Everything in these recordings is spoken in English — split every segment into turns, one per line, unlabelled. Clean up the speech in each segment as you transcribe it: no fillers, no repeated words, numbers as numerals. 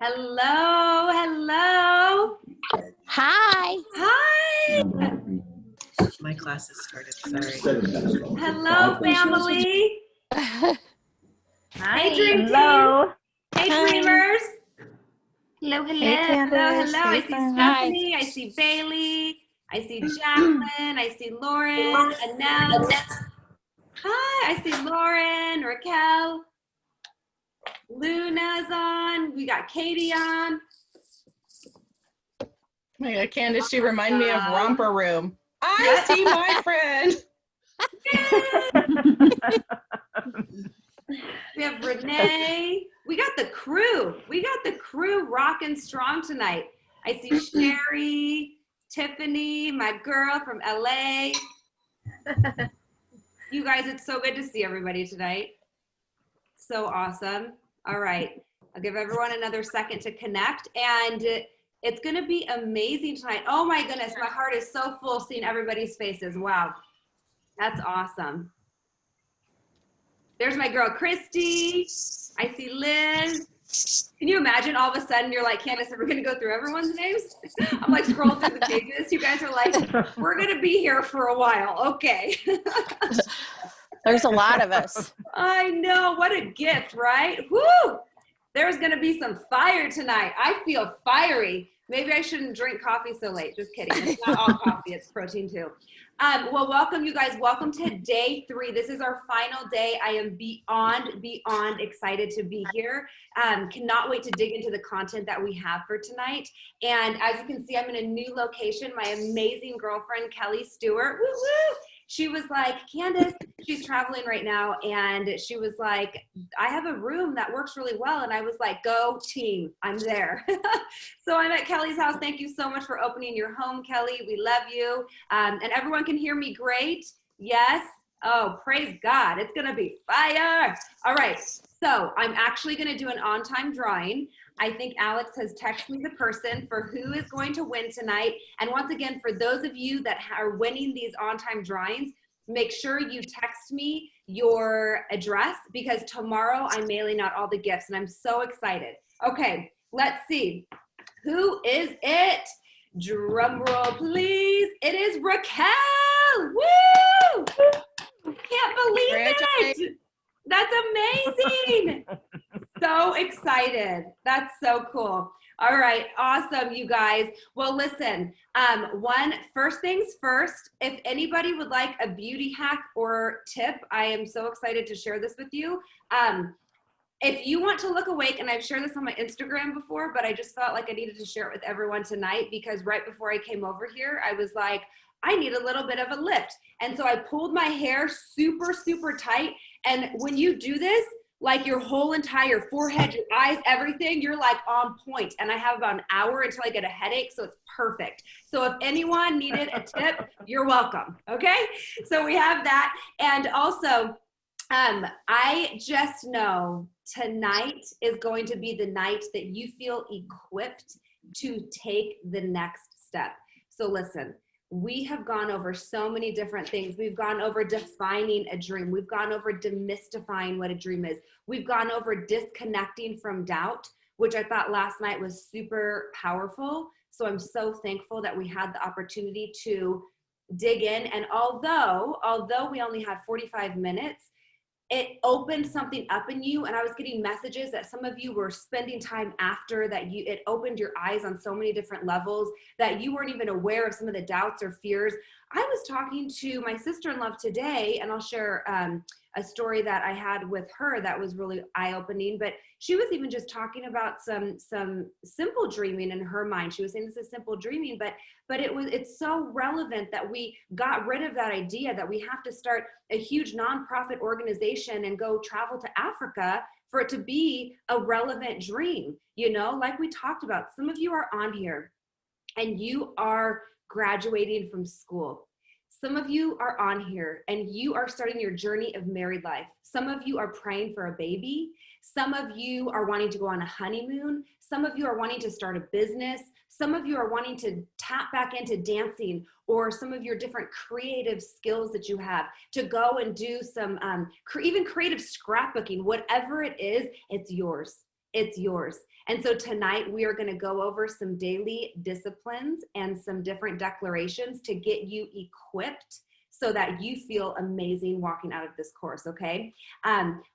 Hello, hello.
Hi.
Hi.
My class has started, sorry.
Hello, family.
Hi.
Hey, Dream
Hello.
Team. Hey,
Hi.
Dreamers. Hello, hello.
Hey, Candace.
Hello.
Hey,
I see
friends.
Stephanie. I see Bailey. I see Jacqueline. I see Lauren. Annelle. Hi. I see Lauren, Raquel. Luna's on. We got Katie on.
Oh my God, Candace, you remind me of Romper Room. I see my friend.
We have Renee. We got the crew. We got the crew rocking strong tonight. I see Sherry, Tiffany, my girl from LA. You guys, it's so good to see everybody tonight. So awesome. All right. I'll give everyone another second to connect, and it's going to be amazing tonight. Oh my goodness, my heart is so full seeing everybody's faces. Wow. That's awesome. There's my girl, Christy. I see Liz. Can you imagine all of a sudden you're like, Candace, are we going to go through everyone's names? I'm like scrolling through the pages. You guys are like, we're going to be here for a while. Okay.
There's a lot of us.
I know. What a gift, right? Woo! There's going to be some fire tonight. I feel fiery. Maybe I shouldn't drink coffee so late. Just kidding. It's not all coffee. It's protein too. Well, welcome, you guys. Welcome to day 3. This is our final day. I am beyond excited to be here. Cannot wait to dig into the content that we have for tonight. And as you can see, I'm in a new location. My amazing girlfriend, Kelly Stewart. Woo woo! She was like, Candace, she's traveling right now, and she was like, I have a room that works really well. And I was like, go team, I'm there. So I'm at Kelly's house. Thank you so much for opening your home, Kelly. We love you. And everyone can hear me great? Yes? Oh, praise God. It's going to be fire. All right. So I'm actually going to do an on-time drawing. I think Alex has texted me the person for who is going to win tonight. And once again, for those of you that are winning these on-time drawings, make sure you text me your address, because tomorrow I'm mailing out all the gifts and I'm so excited. Okay, let's see. Who is it? Drum roll, please. It is Raquel. Woo! Can't believe it. That's amazing. So excited. That's so cool. All right. Awesome, you guys. Well, listen, first things first, if anybody would like a beauty hack or tip, I am so excited to share this with you. If you want to look awake, and I've shared this on my Instagram before, but I just felt like I needed to share it with everyone tonight, because right before I came over here, I was like, I need a little bit of a lift. And so I pulled my hair super, super tight. And when you do this, like your whole entire forehead, your eyes, everything, you're like on point. And I have about an hour until I get a headache, so it's perfect. So if anyone needed a tip, you're welcome, okay? So we have that. And also, I just know tonight is going to be the night that you feel equipped to take the next step. So listen, we have gone over so many different things. We've gone over defining a dream. We've gone over demystifying what a dream is. We've gone over disconnecting from doubt, which I thought last night was super powerful. So I'm so thankful that we had the opportunity to dig in. And although we only had 45 minutes, it opened something up in you. And I was getting messages that some of you were spending time after that. It opened your eyes on so many different levels that you weren't even aware of some of the doubts or fears. I was talking to my sister-in-law today, and I'll share a story that I had with her that was really eye-opening, but she was even just talking about some simple dreaming in her mind. She was saying this is simple dreaming, but it's so relevant that we got rid of that idea that we have to start a huge nonprofit organization and go travel to Africa for it to be a relevant dream. You know, like we talked about, some of you are on here and you are graduating from school. Some of you are on here and you are starting your journey of married life. Some of you are praying for a baby. Some of you are wanting to go on a honeymoon. Some of you are wanting to start a business. Some of you are wanting to tap back into dancing, or some of your different creative skills that you have to go and do some, even creative scrapbooking. Whatever it is, it's yours. it's yours. And so tonight we are going to go over some daily disciplines and some different declarations to get you equipped so that you feel amazing walking out of this course, okay?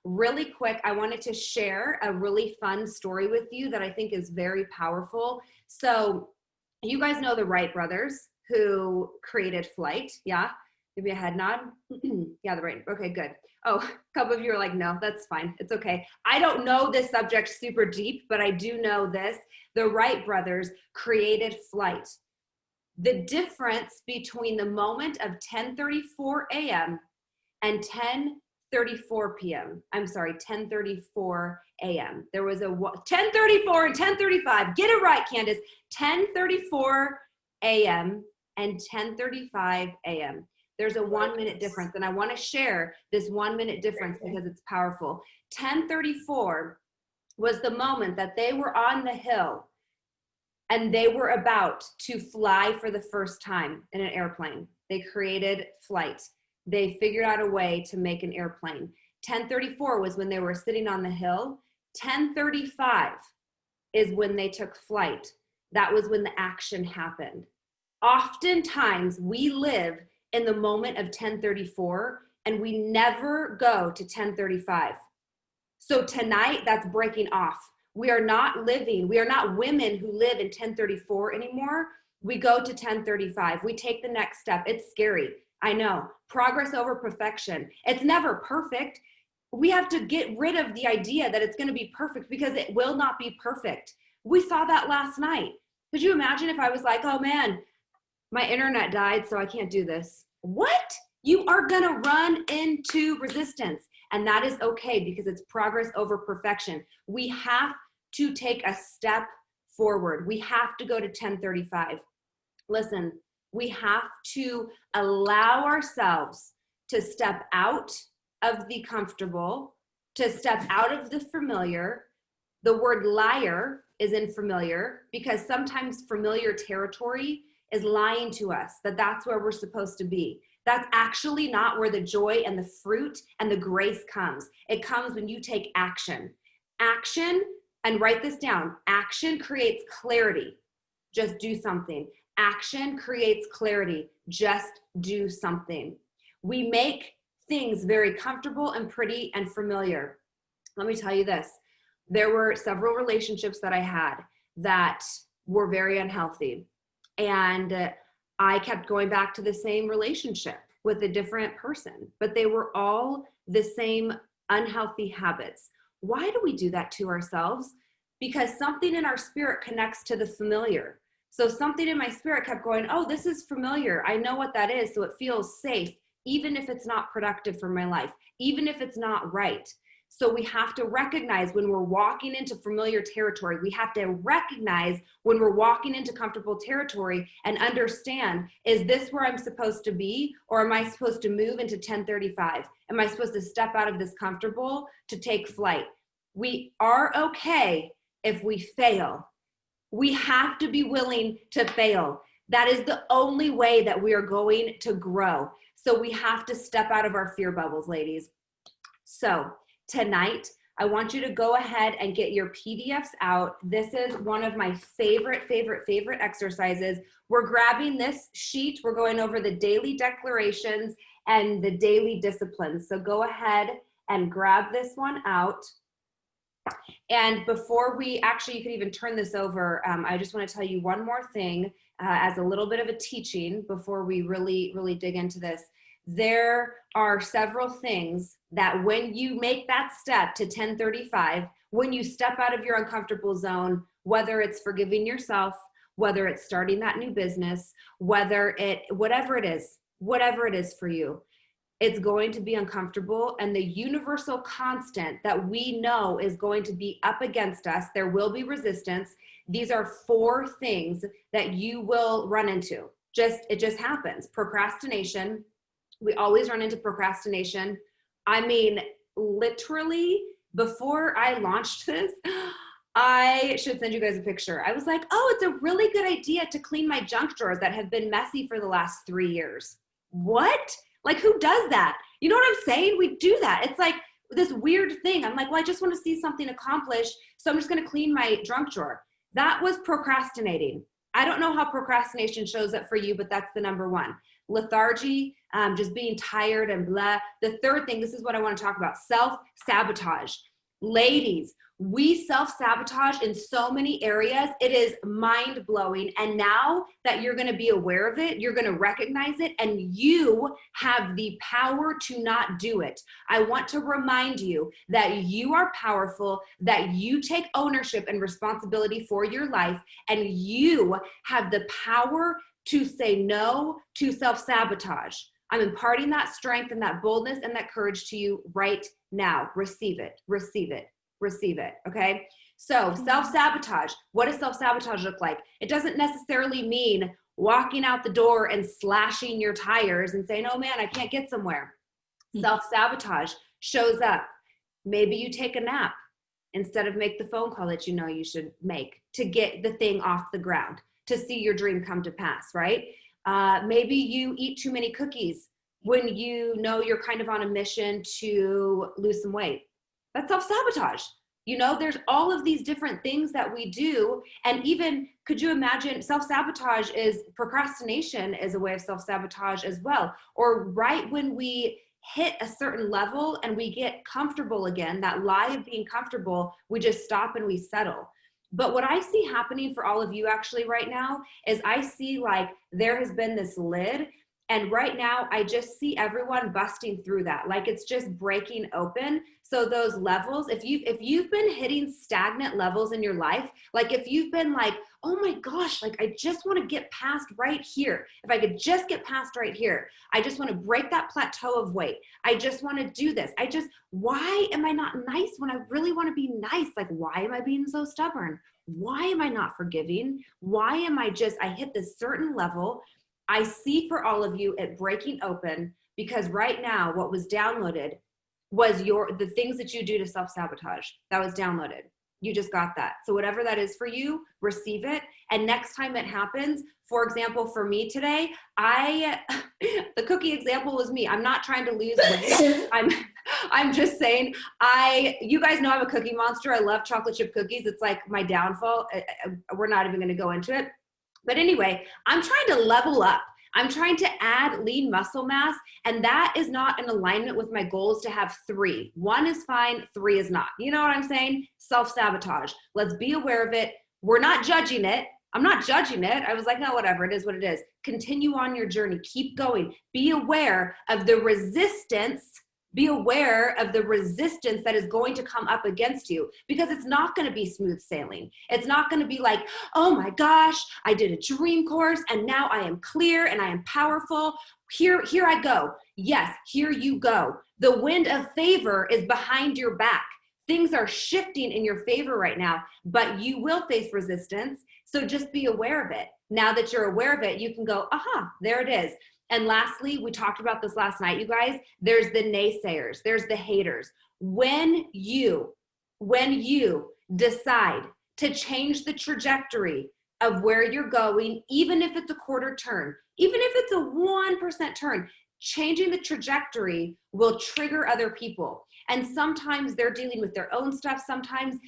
Really quick, I wanted to share a really fun story with you that I think is very powerful. So you guys know the Wright brothers who created flight, yeah? Give me a head nod. Yeah, the Wright, okay, good. Oh, a couple of you are like, no, that's fine. It's okay. I don't know this subject super deep, but I do know this. The Wright brothers created flight. The difference between the moment of 10:34 a.m. and 10:34 p.m. I'm sorry, 10:34 a.m. There was a 10:34 and 10:35. Get it right, Candace. 10:34 a.m. and 10:35 a.m. There's a 1 minute difference, and I want to share this 1 minute difference because it's powerful. 10:34 was the moment that they were on the hill and they were about to fly for the first time in an airplane. They created flight. They figured out a way to make an airplane. 10:34 was when they were sitting on the hill. 10:35 is when they took flight. That was when the action happened. Oftentimes we live in the moment of 10:34 and we never go to 10:35. So tonight that's breaking off. We are not women who live in 10:34 anymore. We go to 10:35. We take the next step. It's scary. I know. Progress over perfection. It's never perfect. We have to get rid of the idea that it's going to be perfect because it will not be perfect. We saw that last night. Could you imagine if I was like, oh man, my internet died, so I can't do this? What? You are going to run into resistance. And that is okay because it's progress over perfection. We have to take a step forward. We have to go to 10:35. Listen, we have to allow ourselves to step out of the comfortable, to step out of the familiar. The word liar is in familiar because sometimes familiar territory is lying to us that that's where we're supposed to be. That's actually not where the joy and the fruit and the grace comes. It comes when you take action. Action, and write this down, action creates clarity. Just do something. Action creates clarity. Just do something. We make things very comfortable and pretty and familiar. Let me tell you this. There were several relationships that I had that were very unhealthy. And I kept going back to the same relationship with a different person, but they were all the same unhealthy habits. Why do we do that to ourselves? Because something in our spirit connects to the familiar. So something in my spirit kept going, oh, this is familiar. I know what that is. So it feels safe, even if it's not productive for my life, even if it's not right. So we have to recognize when we're walking into familiar territory. We have to recognize when we're walking into comfortable territory and understand, is this where I'm supposed to be? Or am I supposed to move into 10:35? Am I supposed to step out of this comfortable to take flight? We are okay if we fail. We have to be willing to fail. That is the only way that we are going to grow. So we have to step out of our fear bubbles, ladies. So tonight, I want you to go ahead and get your PDFs out. This is one of my favorite exercises. We're grabbing this sheet. We're going over the daily declarations and the daily disciplines. So go ahead and grab this one out. And before we, actually, you can even turn this over. I just want to tell you one more thing as a little bit of a teaching before we really dig into this. There are several things that when you make that step to 10:35, when you step out of your uncomfortable zone, whether it's forgiving yourself, whether it's starting that new business, whatever it is for you, it's going to be uncomfortable. And the universal constant that we know is going to be up against us, there will be resistance. These are 4 things that you will run into. It just happens. Procrastination. We always run into procrastination. I mean, literally, before I launched this, I should send you guys a picture. I was like, oh, it's a really good idea to clean my junk drawers that have been messy for the last 3 years. What? Like, who does that? You know what I'm saying? We do that. It's like this weird thing. I'm like, well, I just want to see something accomplished, so I'm just going to clean my drunk drawer. That was procrastinating. I don't know how procrastination shows up for you, but that's the number one. Lethargy, just being tired and blah. The third thing, this is what I want to talk about, self-sabotage. Ladies, we self-sabotage in so many areas. It is mind-blowing. And now that you're going to be aware of it, you're going to recognize it, and you have the power to not do it. I want to remind you that you are powerful, that you take ownership and responsibility for your life, and you have the power to say no to self-sabotage. I'm imparting that strength and that boldness and that courage to you right now. Receive it, receive it, receive it, okay? So self-sabotage, what does self-sabotage look like? It doesn't necessarily mean walking out the door and slashing your tires and saying, oh man, I can't get somewhere. Self-sabotage shows up. Maybe you take a nap instead of make the phone call that you know you should make to get the thing off the ground, to see your dream come to pass, right? Maybe you eat too many cookies when you know you're kind of on a mission to lose some weight. That's self-sabotage. You know, there's all of these different things that we do. And even, could you imagine, self-sabotage is, procrastination is a way of self-sabotage as well. Or right when we hit a certain level and we get comfortable again, that lie of being comfortable, we just stop and we settle. But what I see happening for all of you actually right now is I see like there has been this lid, and right now I just see everyone busting through that. Like it's just breaking open. So those levels, if you've been hitting stagnant levels in your life, like if you've been like, oh my gosh, like I just want to get past right here. If I could just get past right here, I just want to break that plateau of weight. I just want to do this. Why am I not nice when I really want to be nice? Like, why am I being so stubborn? Why am I not forgiving? Why am I hit this certain level? I see for all of you it breaking open, because right now what was downloaded was the things that you do to self-sabotage. That was downloaded. You just got that. So whatever that is for you, receive it. And next time it happens, for example, for me today, the cookie example was me. I'm not trying to lose weight. I'm just saying, you guys know I'm a cookie monster. I love chocolate chip cookies. It's like my downfall. We're not even going to go into it. But anyway, I'm trying to level up. I'm trying to add lean muscle mass, and that is not in alignment with my goals to have 3. 1 is fine, 3 is not. You know what I'm saying? Self-sabotage. Let's be aware of it. We're not judging it. I'm not judging it. I was like, no, whatever. It is what it is. Continue on your journey. Keep going. Be aware of the resistance. Be aware of the resistance that is going to come up against you, because it's not going to be smooth sailing. It's not going to be like, oh my gosh, I did a dream course and now I am clear and I am powerful. Here I go. Yes, here you go. The wind of favor is behind your back. Things are shifting in your favor right now, but you will face resistance. So just be aware of it. Now that you're aware of it, you can go, aha, there it is. And lastly, we talked about this last night, you guys, there's the naysayers, there's the haters. When you decide to change the trajectory of where you're going, even if it's a quarter turn, even if it's a 1% turn, changing the trajectory will trigger other people. And sometimes they're dealing with their own stuff. Sometimes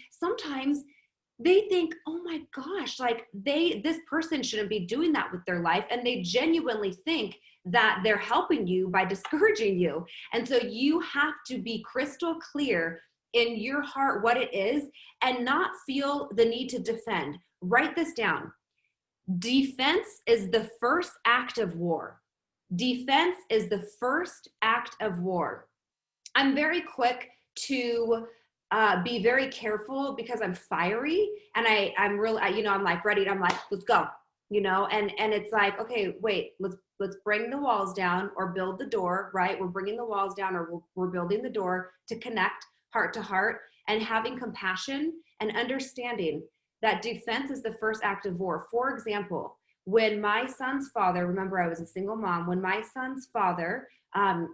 they think, oh my gosh, like this person shouldn't be doing that with their life. And they genuinely think that they're helping you by discouraging you. And so you have to be crystal clear in your heart what it is and not feel the need to defend. Write this down. Defense is the first act of war. Defense is the first act of war. I'm very quick to be very careful because I'm fiery and I'm real, I'm like ready. I'm like, let's go, and it's like, okay, wait, let's bring the walls down or build the door, right? We're bringing the walls down or we're building the door to connect heart to heart, and having compassion and understanding that defense is the first act of war. For example, when my son's father, remember I was a single mom, when my son's father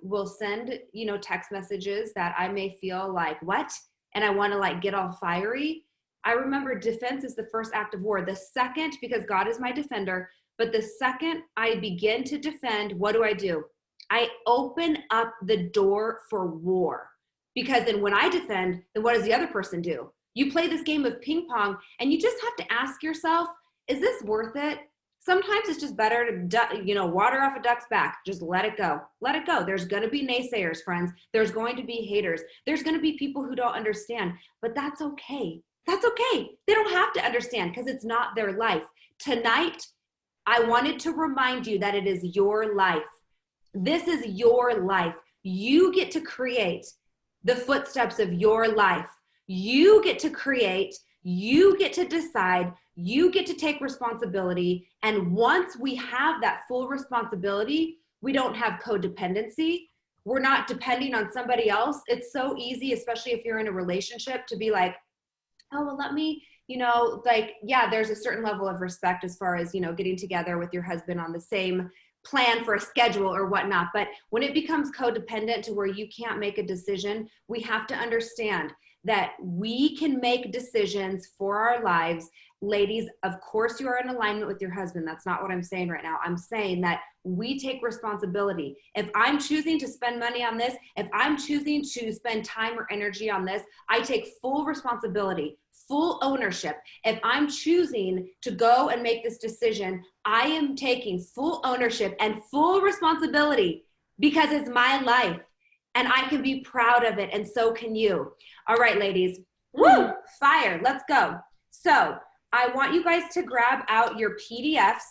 will send, text messages that I may feel like, what? And I want to like get all fiery. I remember defense is the first act of war. The second, because God is my defender, but the second I begin to defend, what do? I open up the door for war, Because then when I defend, then what does the other person do? You play this game of ping pong, and you just have to ask yourself, is this worth it? Sometimes it's just better to, water off a duck's back. Just let it go. Let it go. There's going to be naysayers, friends. There's going to be haters. There's going to be people who don't understand, but that's okay. That's okay. They don't have to understand because it's not their life. Tonight, I wanted to remind you that it is your life. This is your life. You get to create the footsteps of your life. You get to create, you get to decide, you get to take responsibility. And once we have that full responsibility, we don't have codependency. We're not depending on somebody else. It's so easy, especially if you're in a relationship, to be like, oh, well, let me, there's a certain level of respect as far as, getting together with your husband on the same plan for a schedule or whatnot. But when it becomes codependent to where you can't make a decision, we have to understand that we can make decisions for our lives. Ladies, of course you are in alignment with your husband. That's not what I'm saying right now. I'm saying that we take responsibility. If I'm choosing to spend money on this, if I'm choosing to spend time or energy on this, I take full responsibility, full ownership. If I'm choosing to go and make this decision, I am taking full ownership and full responsibility because it's my life and I can be proud of it, and so can you. All right, ladies. Woo! Fire. Let's go. So I want you guys to grab out your PDFs,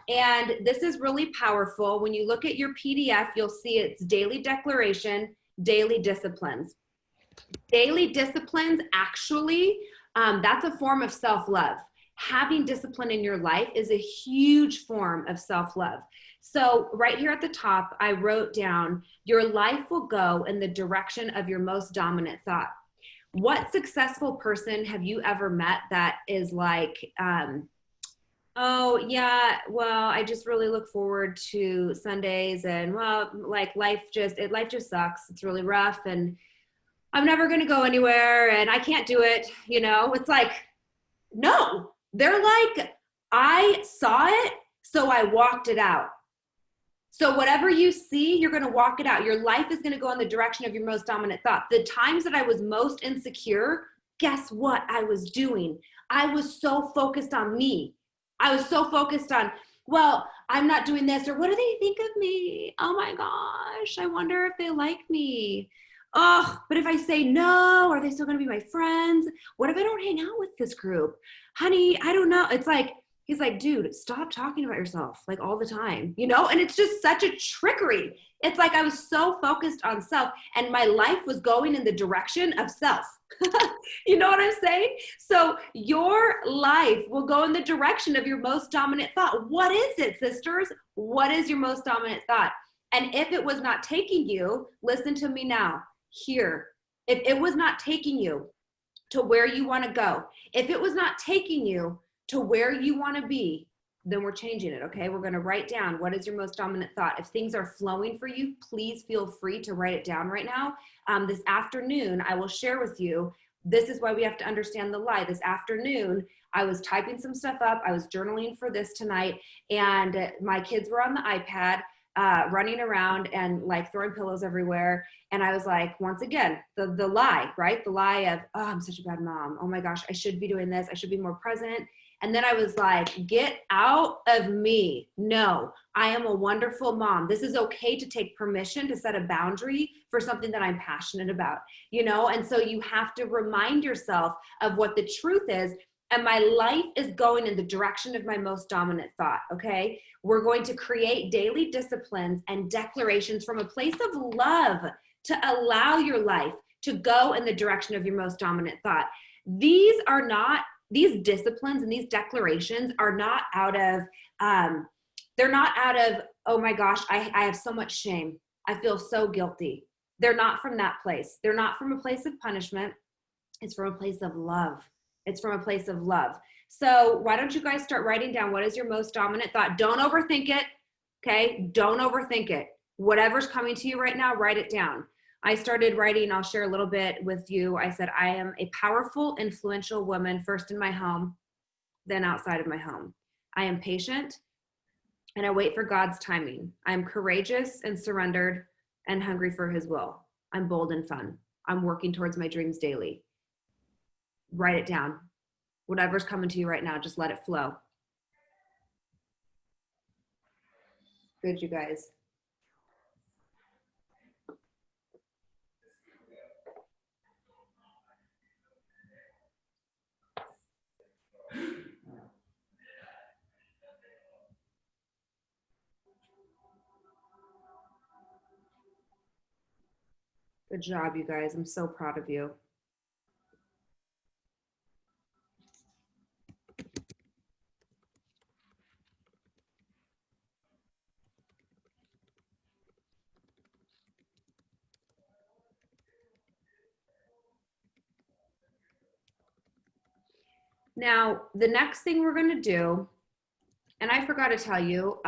and this is really powerful. When you look at your PDF, you'll see it's daily declaration, daily disciplines. Daily disciplines, actually, that's a form of self-love. Having discipline in your life is a huge form of self-love. So right here at the top, I wrote down, your life will go in the direction of your most dominant thought. What successful person have you ever met that is like, oh yeah, well, I just really look forward to Sundays, and well, like life just sucks. It's really rough, and I'm never going to go anywhere, and I can't do it. It's like, no, they're like, I saw it, so I walked it out. So whatever you see, you're going to walk it out. Your life is going to go in the direction of your most dominant thought. The times that I was most insecure, guess what I was doing? I was so focused on me. I was so focused on, well, I'm not doing this, or what do they think of me? Oh my gosh, I wonder if they like me. Oh, but if I say no, are they still going to be my friends? What if I don't hang out with this group? Honey, I don't know. It's like, he's like, dude, stop talking about yourself like all the time, and it's just such a trickery. It's like I was so focused on self, and my life was going in the direction of self. You know what I'm saying? So your life will go in the direction of your most dominant thought. What is it, sisters? What is your most dominant thought? And if it was not taking you, listen to me now, here. If it was not taking you to where you want to go, if it was not taking you to where you want to be, then we're changing it, okay? We're going to write down what is your most dominant thought. If things are flowing for you, please feel free to write it down right now. This afternoon, I will share with you, this is why we have to understand the lie. This afternoon, I was typing some stuff up. I was journaling for this tonight, and my kids were on the iPad, running around and like throwing pillows everywhere. And I was like, once again, the lie, right? The lie of, oh, I'm such a bad mom. Oh my gosh, I should be doing this. I should be more present. And then I was like, get out of me. No, I am a wonderful mom. This is okay to take permission to set a boundary for something that I'm passionate about, And so you have to remind yourself of what the truth is. And my life is going in the direction of my most dominant thought, okay? We're going to create daily disciplines and declarations from a place of love to allow your life to go in the direction of your most dominant thought. These disciplines and these declarations are not out of, they're not out of, oh my gosh, I have so much shame. I feel so guilty. They're not from that place. They're not from a place of punishment. It's from a place of love. It's from a place of love. So why don't you guys start writing down what is your most dominant thought? Don't overthink it, okay? Don't overthink it. Whatever's coming to you right now, write it down. I started writing, I'll share a little bit with you. I said, I am a powerful, influential woman, first in my home, then outside of my home. I am patient, and I wait for God's timing. I am courageous and surrendered and hungry for his will. I'm bold and fun. I'm working towards my dreams daily. Write it down. Whatever's coming to you right now, just let it flow. Good, you guys. Good job, you guys. I'm so proud of you. Now, the next thing we're going to do, and I forgot to tell you,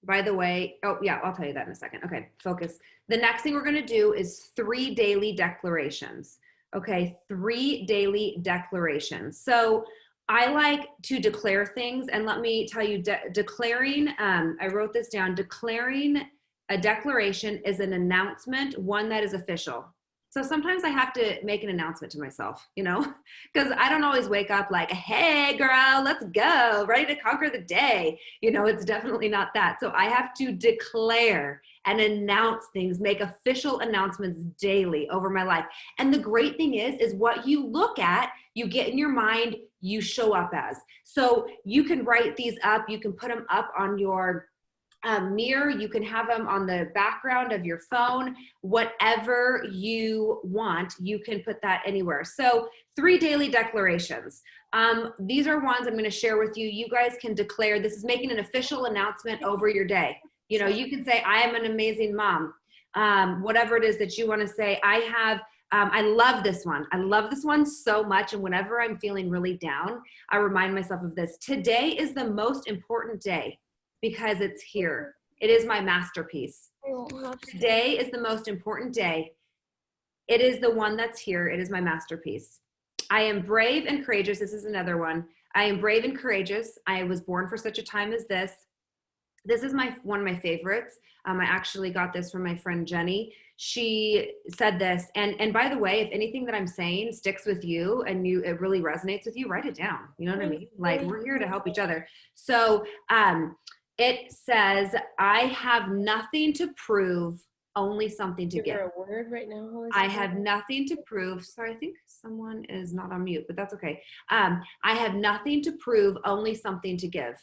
by the way, oh yeah, I'll tell you that in a second. Okay, focus. The next thing we're going to do is 3 daily declarations. Okay, 3 daily declarations. So I like to declare things, and let me tell you, declaring, I wrote this down, declaring a declaration is an announcement, one that is official. So sometimes I have to make an announcement to myself, you know, because I don't always wake up like, hey girl, let's go, ready to conquer the day. You know, it's definitely not that. So I have to declare and announce things, make official announcements daily over my life. And the great thing is what you look at, you get in your mind, you show up as. So you can write these up, you can put them up on your mirror, you can have them on the background of your phone, whatever you want, you can put that anywhere. So 3 daily declarations. These are ones I'm going to share with you. You guys can declare, this is making an official announcement over your day. You know, you can say, I am an amazing mom. Whatever it is that you want to say, I love this one. I love this one so much. And whenever I'm feeling really down, I remind myself of this. Today is the most important day, because it's here. It is my masterpiece. Today is the most important day. It is the one that's here. It is my masterpiece. I am brave and courageous. This is another one. I am brave and courageous. I was born for such a time as this. This is one of my favorites. I actually got this from my friend Jenny. She said this, and by the way, if anything that I'm saying sticks with you and it really resonates with you, write it down. You know what I mean? Like, we're here to help each other. So, it says, I have nothing to prove, only something to give.
Is there a word right now, Melissa?
I have nothing to prove. Sorry, I think someone is not on mute, but that's okay. I have nothing to prove, only something to give.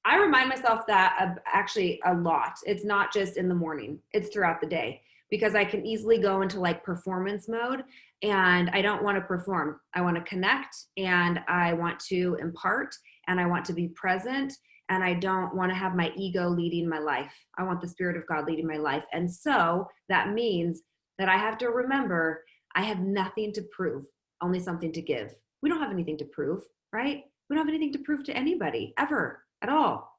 I remind myself that actually a lot. It's not just in the morning, it's throughout the day, because I can easily go into like performance mode, and I don't want to perform. I want to connect, and I want to impart, and I want to be present. And I don't want to have my ego leading my life. I want the Spirit of God leading my life. And so that means that I have to remember I have nothing to prove, only something to give. We don't have anything to prove, right? We don't have anything to prove to anybody, ever, at all.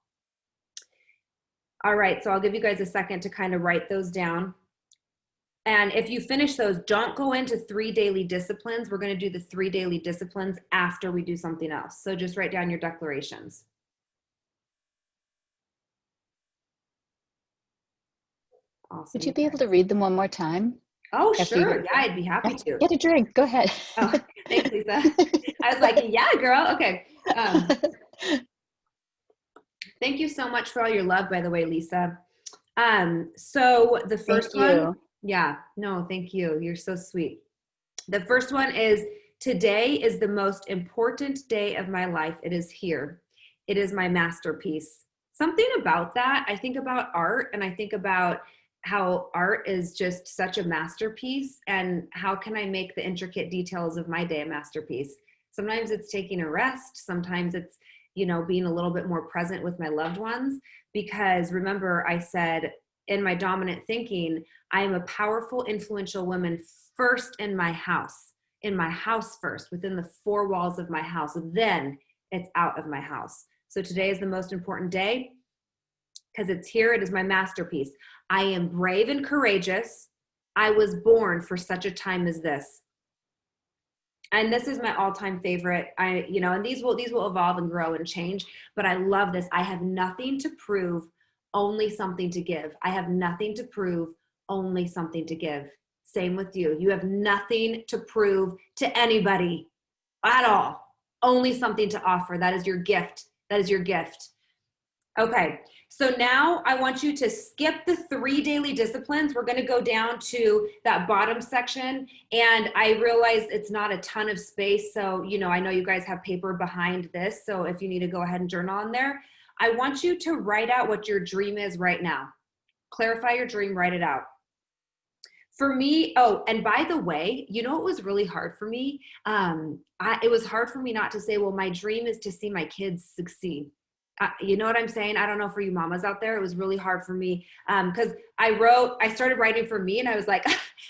All right, so I'll give you guys a second to kind of write those down. And if you finish those, don't go into 3 daily disciplines. We're going to do the 3 daily disciplines after we do something else. So just write down your declarations. Awesome.
Would you be able to read them one more time?
Oh, sure. Yeah, I'd be happy to.
Get a drink. Go ahead.
Oh, thanks, Lisa. I was like, yeah, girl. Okay. Thank you so much for all your love, by the way, Lisa. So the first one, yeah, no, thank you. You're so sweet. The first one is, today is the most important day of my life. It is here. It is my masterpiece. Something about that, I think about art, and I think about how art is just such a masterpiece, and how can I make the intricate details of my day a masterpiece? Sometimes it's taking a rest. Sometimes it's, you know, being a little bit more present with my loved ones, because remember I said in my dominant thinking, I am a powerful, influential woman first in my house first, within the 4 walls of my house. Then it's out of my house. So today is the most important day because it's here. It is my masterpiece. I am brave and courageous. I was born for such a time as this. And this is my all-time favorite. And these will evolve and grow and change, but I love this. I have nothing to prove, only something to give. I have nothing to prove, only something to give. Same with you. You have nothing to prove to anybody at all. Only something to offer. That is your gift. That is your gift. Okay, so now I want you to skip the 3 daily disciplines. We're going to go down to that bottom section, and I realize it's not a ton of space. So, I know you guys have paper behind this. So if you need to go ahead and journal on there, I want you to write out what your dream is right now. Clarify your dream, write it out. For me, oh, and by the way, it was really hard for me. It was hard for me not to say, well, my dream is to see my kids succeed. You know what I'm saying? I don't know for you mamas out there, it was really hard for me because I started writing for me and I was like,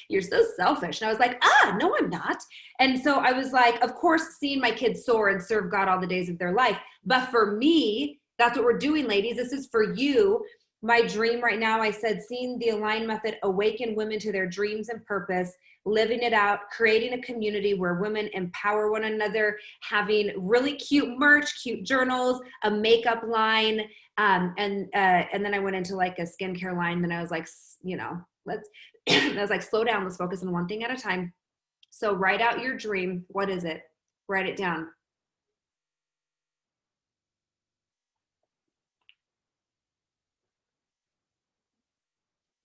you're so selfish. And I was like, no, I'm not. And so I was like, of course, seeing my kids soar and serve God all the days of their life. But for me, that's what we're doing, ladies. This is for you. My dream right now, I said, seeing the Align Method awaken women to their dreams and purpose, living it out, creating a community where women empower one another, having really cute merch, cute journals, a makeup line, and then I went into like a skincare line. Then I was like, let's, I was like, slow down, let's focus on one thing at a time. So write out your dream. What is it? Write it down.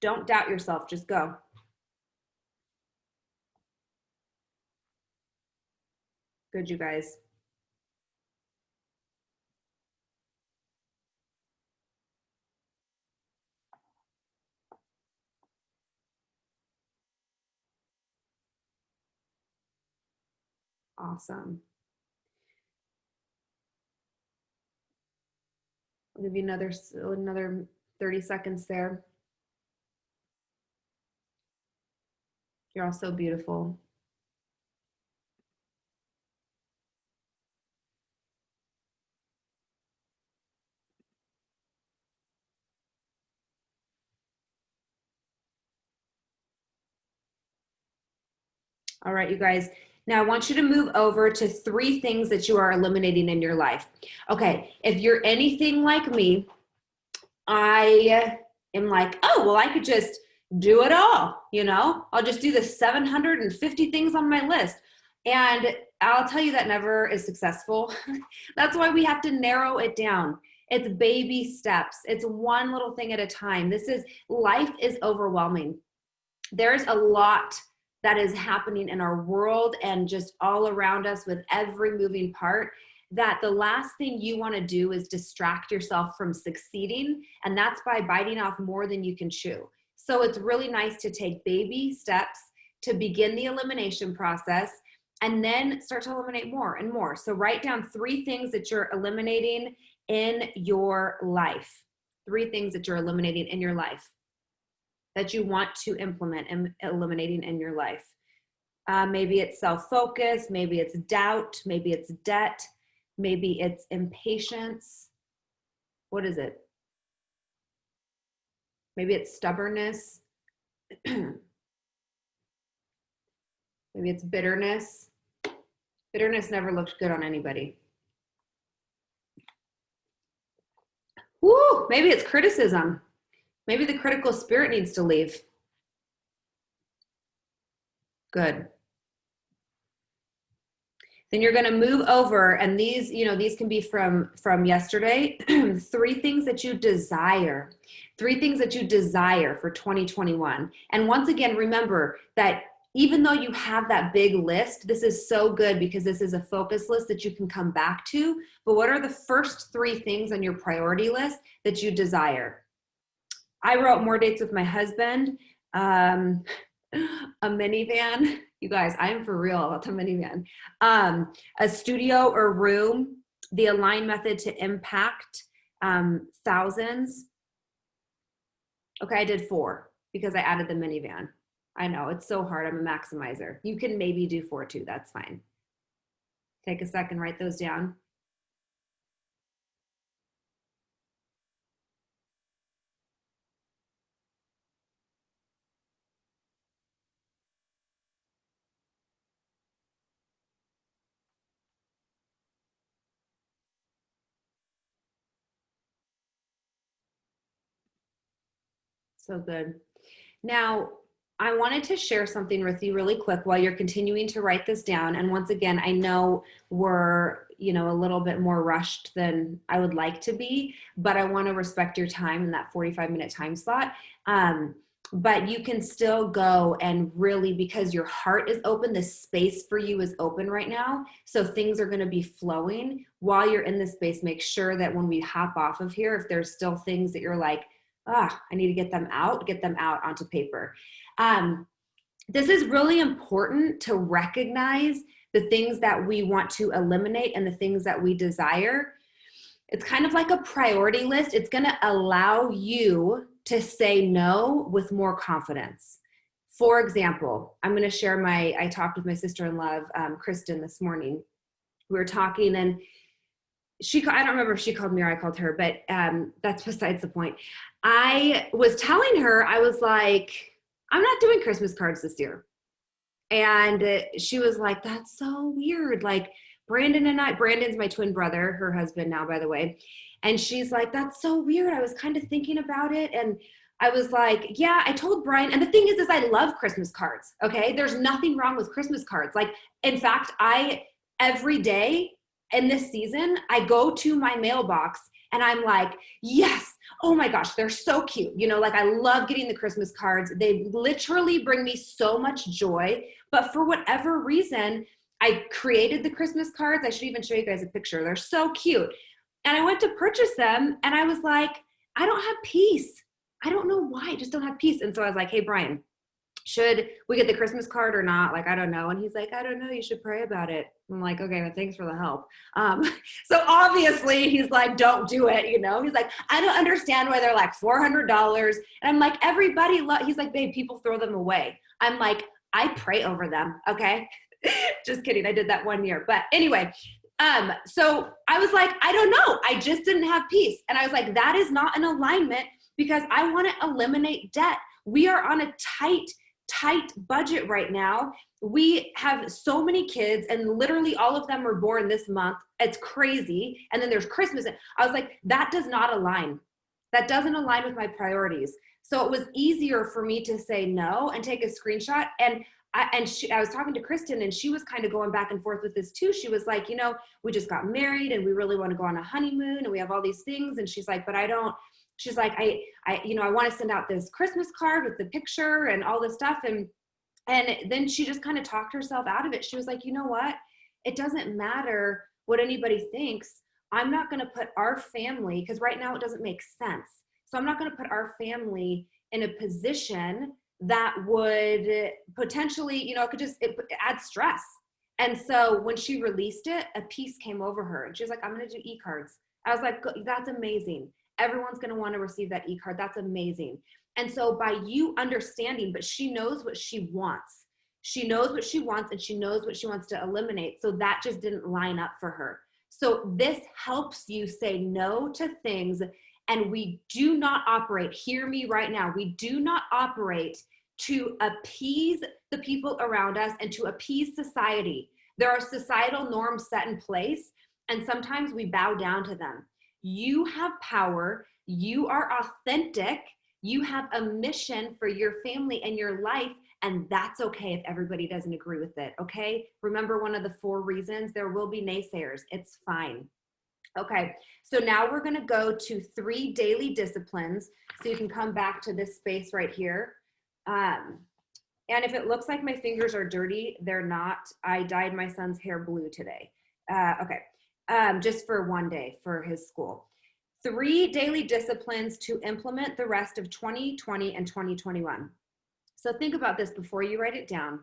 Don't doubt yourself, just go. Good, you guys. Awesome. I'll give you another 30 seconds there. You're all so beautiful. All right, you guys. Now I want you to move over to 3 things that you are eliminating in your life. Okay, if you're anything like me, I am like, oh, well, I could just do it all, I'll just do the 750 things on my list. And I'll tell you that never is successful. That's why we have to narrow it down. It's baby steps. It's one little thing at a time. Life is overwhelming. There's a lot that is happening in our world and just all around us with every moving part, that the last thing you want to do is distract yourself from succeeding. And that's by biting off more than you can chew. So it's really nice to take baby steps to begin the elimination process and then start to eliminate more and more. So write down 3 things that you're eliminating in your life. 3 things that you're eliminating in your life that you want to implement and eliminating in your life. Maybe it's self-focus, maybe it's doubt, maybe it's debt, maybe it's impatience. What is it? Maybe it's stubbornness. Maybe it's bitterness. Bitterness never looked good on anybody. Woo, maybe it's criticism. Maybe the critical spirit needs to leave. Good. Then you're going to move over, and these can be from yesterday. 3 things that you desire. 3 things that you desire for 2021. And once again, remember that even though you have that big list, this is so good because this is a focus list that you can come back to. But what are the first 3 things on your priority list that you desire? I wrote more dates with my husband, a minivan. You guys, I am for real about the minivan. A studio or room, the Align Method to impact thousands. Okay, I did 4 because I added the minivan. I know, it's so hard. I'm a maximizer. You can maybe do 4 too. That's fine. Take a second, write those down. So good. Now, I wanted to share something with you really quick while you're continuing to write this down. And once again, I know we're, a little bit more rushed than I would like to be, but I want to respect your time in that 45-minute time slot. But you can still go and really, because your heart is open, the space for you is open right now. So things are going to be flowing while you're in this space. Make sure that when we hop off of here, if there's still things that you're like, I need to get them out onto paper. This is really important to recognize the things that we want to eliminate and the things that we desire. It's kind of like a priority list. It's going to allow you to say no with more confidence. For example, I'm going to share I talked with my sister-in-law, Kristen, this morning. We were talking and I don't remember if she called me or I called her, but that's besides the point. I was telling her, I was like, I'm not doing Christmas cards this year. And she was like, that's so weird. Like Brandon's my twin brother, her husband now, by the way. And she's like, that's so weird. I was kind of thinking about it. And I was like, yeah, I told Brian. And the thing is I love Christmas cards. Okay. There's nothing wrong with Christmas cards. Like, in fact, every day in this season, I go to my mailbox and I'm like, yes, oh my gosh, they're so cute. Like I love getting the Christmas cards. They literally bring me so much joy. But for whatever reason, I created the Christmas cards. I should even show you guys a picture. They're so cute. And I went to purchase them and I was like, I don't have peace. I don't know why, I just don't have peace. And so I was like, hey, Brian, should we get the Christmas card or not? Like, I don't know. And he's like, I don't know. You should pray about it. I'm like, okay, well, thanks for the help. So obviously he's like, don't do it. He's like, I don't understand why they're like $400. And I'm like, he's like, babe, people throw them away. I'm like, I pray over them. Okay. Just kidding. I did that one year. But anyway, so I was like, I don't know. I just didn't have peace. And I was like, that is not an alignment because I want to eliminate debt. We are on a tight budget right now. We have so many kids and literally all of them were born this month. It's crazy. And then there's Christmas. I was like, that does not align. That doesn't align with my priorities. So it was easier for me to say no and take a screenshot. And I was talking to Kristen and she was kind of going back and forth with this too. She was like, we just got married and we really want to go on a honeymoon and we have all these things. And she's like, but she's like, I want to send out this Christmas card with the picture and all this stuff. And then she just kind of talked herself out of it. She was like, you know what? It doesn't matter what anybody thinks. I'm not going to put our family, because right now it doesn't make sense. So I'm not going to put our family in a position that would potentially, it add stress. And so when she released it, a peace came over her and she was like, I'm going to do e-cards. I was like, that's amazing. Everyone's going to want to receive that e-card. That's amazing. And so by you understanding, but she knows what she wants. She knows what she wants and she knows what she wants to eliminate. So that just didn't line up for her. So this helps you say no to things. And we do not operate, hear me right now, we do not operate to appease the people around us and to appease society. There are societal norms set in place, and sometimes we bow down to them. You have power, you are authentic, you have a mission for your family and your life, and that's okay if everybody doesn't agree with it, okay? Remember one of the 4 reasons, there will be naysayers, it's fine. Okay, so now we're gonna go to 3 daily disciplines, so you can come back to this space right here. And if it looks like my fingers are dirty, they're not. I dyed my son's hair blue today. Okay, just for one day for his school. 3 daily disciplines to implement the rest of 2020 and 2021. So think about this before you write it down.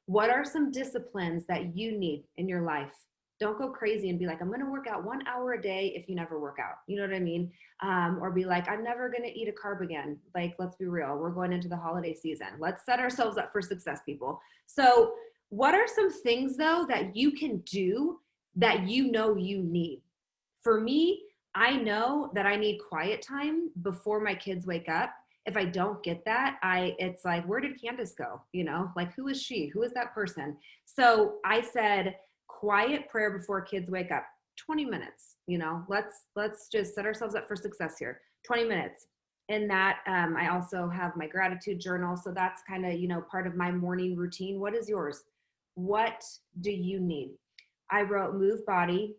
What are some disciplines that you need in your life? Don't go crazy and be like, I'm going to work out 1 hour a day if you never work out. You know what I mean? Or be like, I'm never going to eat a carb again. Like, let's be real. We're going into the holiday season. Let's set ourselves up for success, people. So what are some things, though, that you can do that you know you need? For me, I know that I need quiet time before my kids wake up. If I don't get that, it's like, where did Candace go? Like, who is she? Who is that person? So I said, quiet prayer before kids wake up, 20 minutes, let's just set ourselves up for success here. 20 minutes. in that, I also have my gratitude journal. So that's kind of, you know, part of my morning routine. What is yours? What do you need? I wrote move body.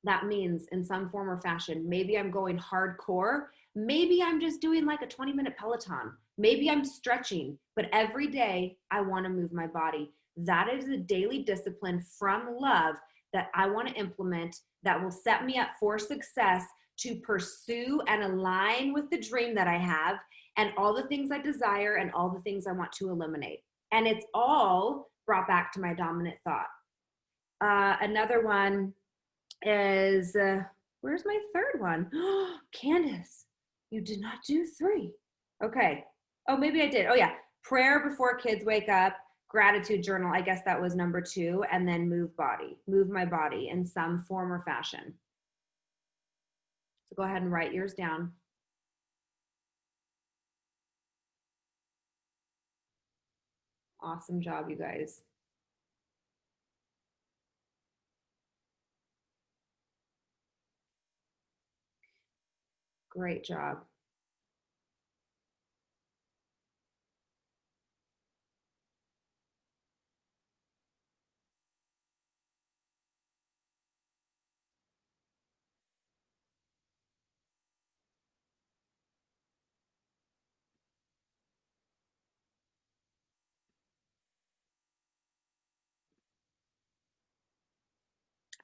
That means in some form or fashion, maybe I'm going hardcore. Maybe I'm just doing like a 20-minute Peloton. Maybe I'm stretching, but every day I want to move my body. That is a daily discipline from love that I want to implement that will set me up for success to pursue and align with the dream that I have and all the things I desire and all the things I want to eliminate. And it's all brought back to my dominant thought. Another one is, where's my third one? Candace, you did not do 3. Okay. Oh, maybe I did. Oh yeah. Prayer before kids wake up, gratitude journal. I guess that was number 2. And then move my body in some form or fashion. So go ahead and write yours down. Awesome job, you guys. Great job.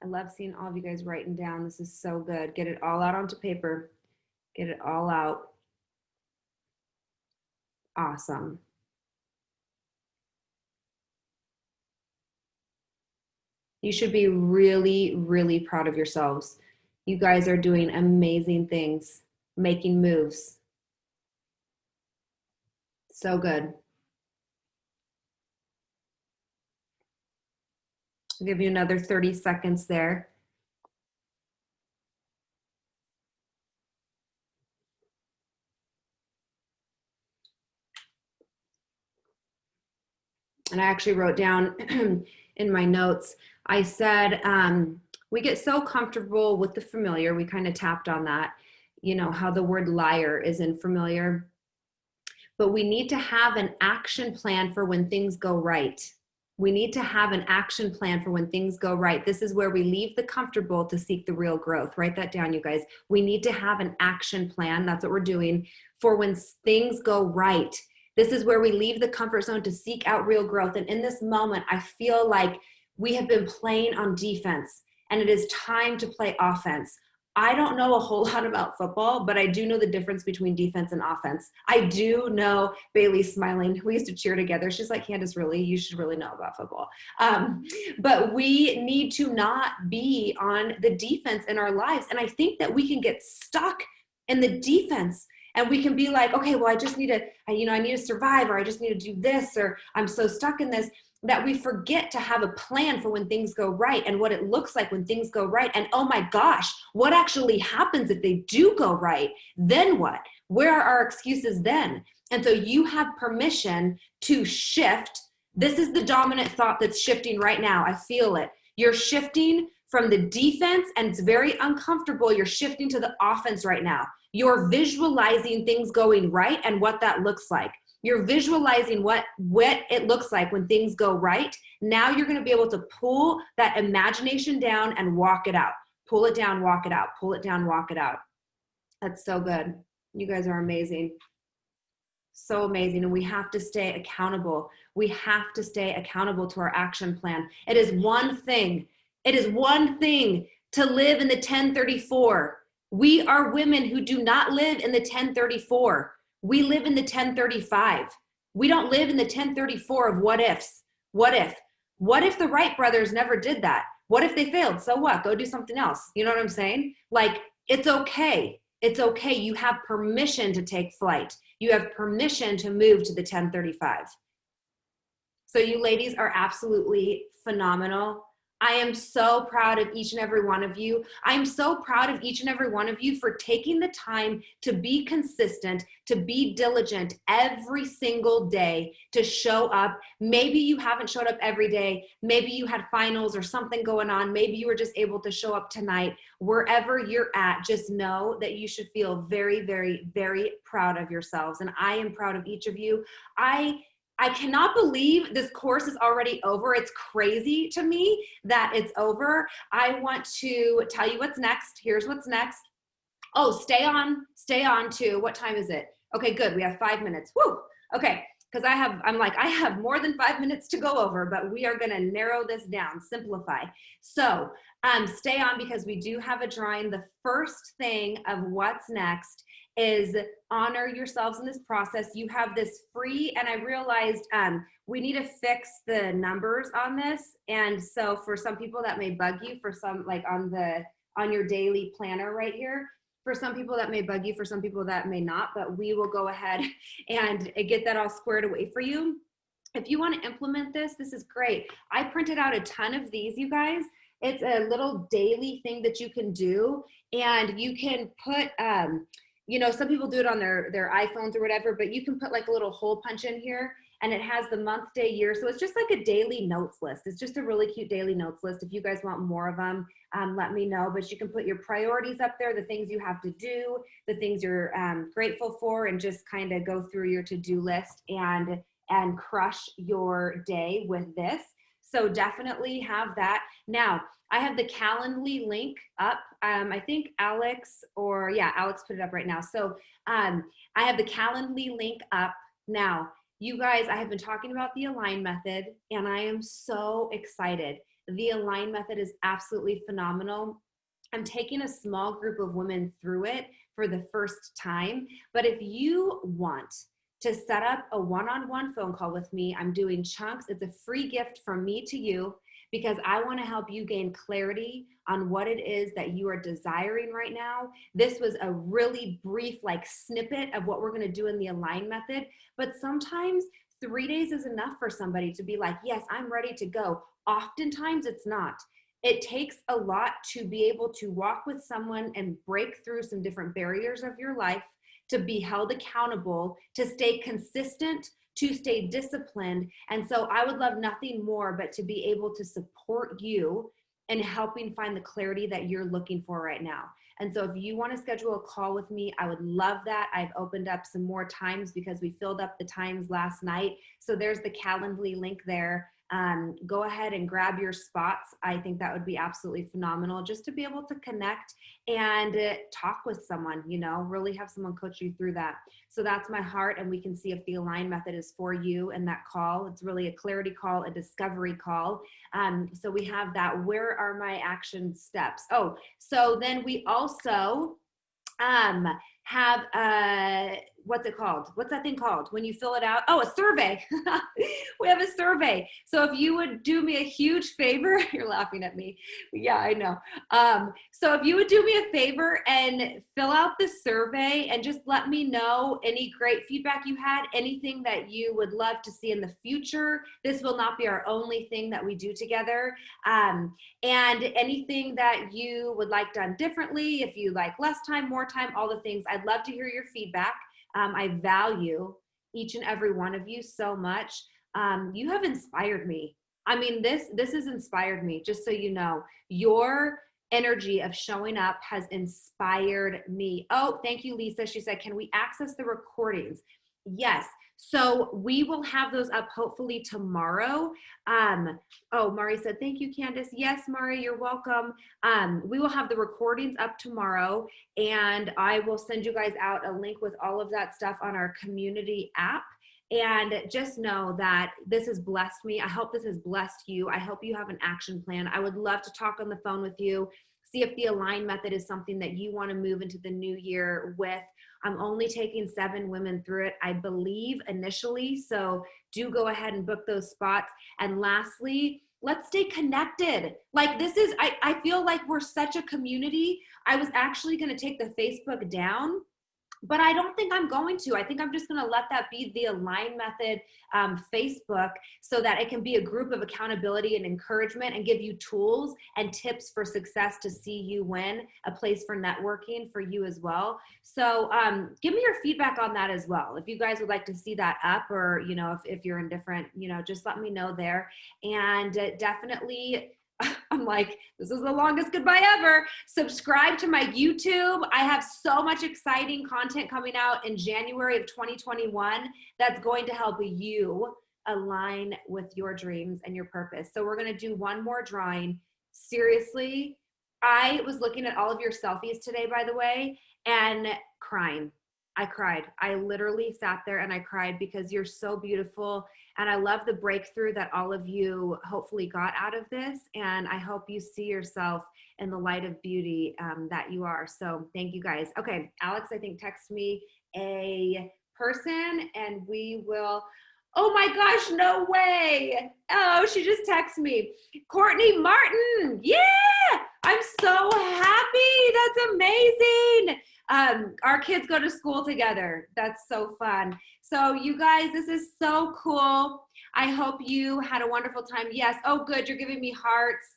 I love seeing all of you guys writing down. This is so good. Get it all out onto paper. Get it all out. Awesome. You should be really, really proud of yourselves. You guys are doing amazing things, making moves. So good. I'll give you another 30 seconds there. And I actually wrote down in my notes, I said, we get so comfortable with the familiar. We kind of tapped on that, you know, how the word liar is in familiar. But we need to have an action plan for when things go right. We need to have an action plan for when things go right. This is where we leave the comfortable to seek the real growth. Write that down, you guys. We need to have an action plan. That's what we're doing for when things go right. This is where we leave the comfort zone to seek out real growth. And in this moment, I feel like we have been playing on defense and it is time to play offense. I don't know a whole lot about football, but I do know the difference between defense and offense. I do know Bailey's smiling. We used to cheer together. She's like, Candace, really? You should really know about football. But we need to not be on the defense in our lives. And I think that we can get stuck in the defense and we can be like, okay, well, I just need to, I need to survive, or I just need to do this, or I'm so stuck in this, that we forget to have a plan for when things go right and what it looks like when things go right. And oh my gosh, what actually happens if they do go right? Then what? Where are our excuses then? And so you have permission to shift. This is the dominant thought that's shifting right now. I feel it. You're shifting from the defense, and it's very uncomfortable. You're shifting to the offense right now. You're visualizing things going right and what that looks like. You're visualizing what it looks like when things go right. Now you're going to be able to pull that imagination down and walk it out. Pull it down, walk it out. Pull it down, walk it out. That's so good. You guys are amazing. So amazing. And we have to stay accountable. We have to stay accountable to our action plan. It is one thing. It is one thing to live in the 1034. We are women who do not live in the 1034. We live in the 1035. We don't live in the 1034 of what ifs. What if? What if the Wright brothers never did that? What if they failed? So what? Go do something else. You know what I'm saying? Like, it's okay. It's okay. You have permission to take flight. You have permission to move to the 1035. So you ladies are absolutely phenomenal. I am so proud of each and every one of you. I'm so proud of each and every one of you for taking the time to be consistent, to be diligent every single day, to show up. Maybe you haven't showed up every day. Maybe you had finals or something going on. Maybe you were just able to show up tonight. Wherever you're at, just know that you should feel very, very, very proud of yourselves. And I am proud of each of you. I cannot believe this course is already over. It's crazy to me that it's over. I want to tell you what's next. Here's what's next. Oh, stay on to, what time is it? Okay, good. We have 5 minutes. Woo. Okay. Because I have more than 5 minutes to go over, but we are going to narrow this down, simplify. So stay on, because we do have a drawing. The first thing of what's next is honor yourselves in this process. You have this free, and I realized we need to fix the numbers on this. And so for some people that may bug you, for some, like on your daily planner right here, for some people that may bug you, for some people that may not, but we will go ahead and get that all squared away for you. If you want to implement this, this is great. I printed out a ton of these, you guys. It's a little daily thing that you can do, and you can put, some people do it on their iPhones or whatever, but you can put like a little hole punch in here, and it has the month, day, year. So it's just like a daily notes list. It's just a really cute daily notes list. If you guys want more of them, let me know. But you can put your priorities up there, the things you have to do, the things you're grateful for, and just kind of go through your to-do list and crush your day with this. So definitely have that. Now, I have the Calendly link up. I think Alex put it up right now. So I have the Calendly link up now. You guys, I have been talking about the Align method, and I am so excited. The Align method is absolutely phenomenal. I'm taking a small group of women through it for the first time. But if you want to set up a one-on-one phone call with me, I'm doing chunks. It's a free gift from me to you, because I want to help you gain clarity on what it is that you are desiring right now. This was a really brief snippet of what we're going to do in the Align method, but sometimes 3 days is enough for somebody to be like, yes, I'm ready to go. Oftentimes it's not. It takes a lot to be able to walk with someone and break through some different barriers of your life, to be held accountable, to stay consistent, to stay disciplined. And so I would love nothing more but to be able to support you in helping find the clarity that you're looking for right now. And so if you want to schedule a call with me, I would love that. I've opened up some more times because we filled up the times last night. So there's the Calendly link there. Go ahead and grab your spots. I think that would be absolutely phenomenal, just to be able to connect and talk with someone, really have someone coach you through that. So that's my heart, and we can see if the Align method is for you in that call. It's really a clarity call, a discovery call. So we have that. Where are my action steps? Oh, so then we also have what's it called? What's that thing called when you fill it out? Oh, a survey. We have a survey. So if you would do me a huge favor, you're laughing at me. Yeah, I know. So if you would do me a favor and fill out the survey and just let me know any great feedback you had, anything that you would love to see in the future. This will not be our only thing that we do together. And anything that you would like done differently, if you like less time, more time, all the things, I'd love to hear your feedback. I value each and every one of you so much. You have inspired me. I mean, this has inspired me, just so you know. Your energy of showing up has inspired me. Oh, thank you, Lisa. She said, can we access the recordings? Yes. So we will have those up hopefully tomorrow. Oh, Mari said, thank you, Candace. Yes, Mari, you're welcome. We will have the recordings up tomorrow, and I will send you guys out a link with all of that stuff on our community app. And just know that this has blessed me. I hope this has blessed you. I hope you have an action plan. I would love to talk on the phone with you, see if the Align method is something that you want to move into the new year with. I'm only taking 7 women through it, I believe, initially. So do go ahead and book those spots. And lastly, let's stay connected. I feel like we're such a community. I was actually going to take the Facebook down, but I don't think I'm going to. I think I'm just going to let that be the Align Method Facebook, so that it can be a group of accountability and encouragement and give you tools and tips for success to see you win, a place for networking for you as well. So give me your feedback on that as well. If you guys would like to see that up, or, you know, if you're indifferent, you know, just let me know there. And definitely, I'm like, this is the longest goodbye ever. Subscribe to my YouTube. I have so much exciting content coming out in January of 2021 that's going to help you align with your dreams and your purpose. So we're going to do one more drawing. Seriously, I was looking at all of your selfies today, by the way, and crying. I cried. I literally sat there and I cried because you're so beautiful. And I love the breakthrough that all of you hopefully got out of this. And I hope you see yourself in the light of beauty that you are. So thank you guys. Okay, Alex, I think text me a person and we will, oh my gosh, no way. Oh, she just texted me. Courtney Martin, yeah, I'm so happy. That's amazing. Our kids go to school together. That's so fun. So you guys, this is so cool. I hope you had a wonderful time. Yes. Oh, good. You're giving me hearts.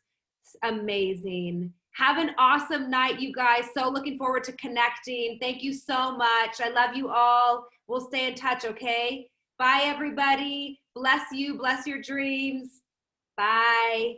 Amazing. Have an awesome night, you guys. So looking forward to connecting. Thank you so much. I love you all. We'll stay in touch, okay? Bye, everybody. Bless you. Bless your dreams. Bye.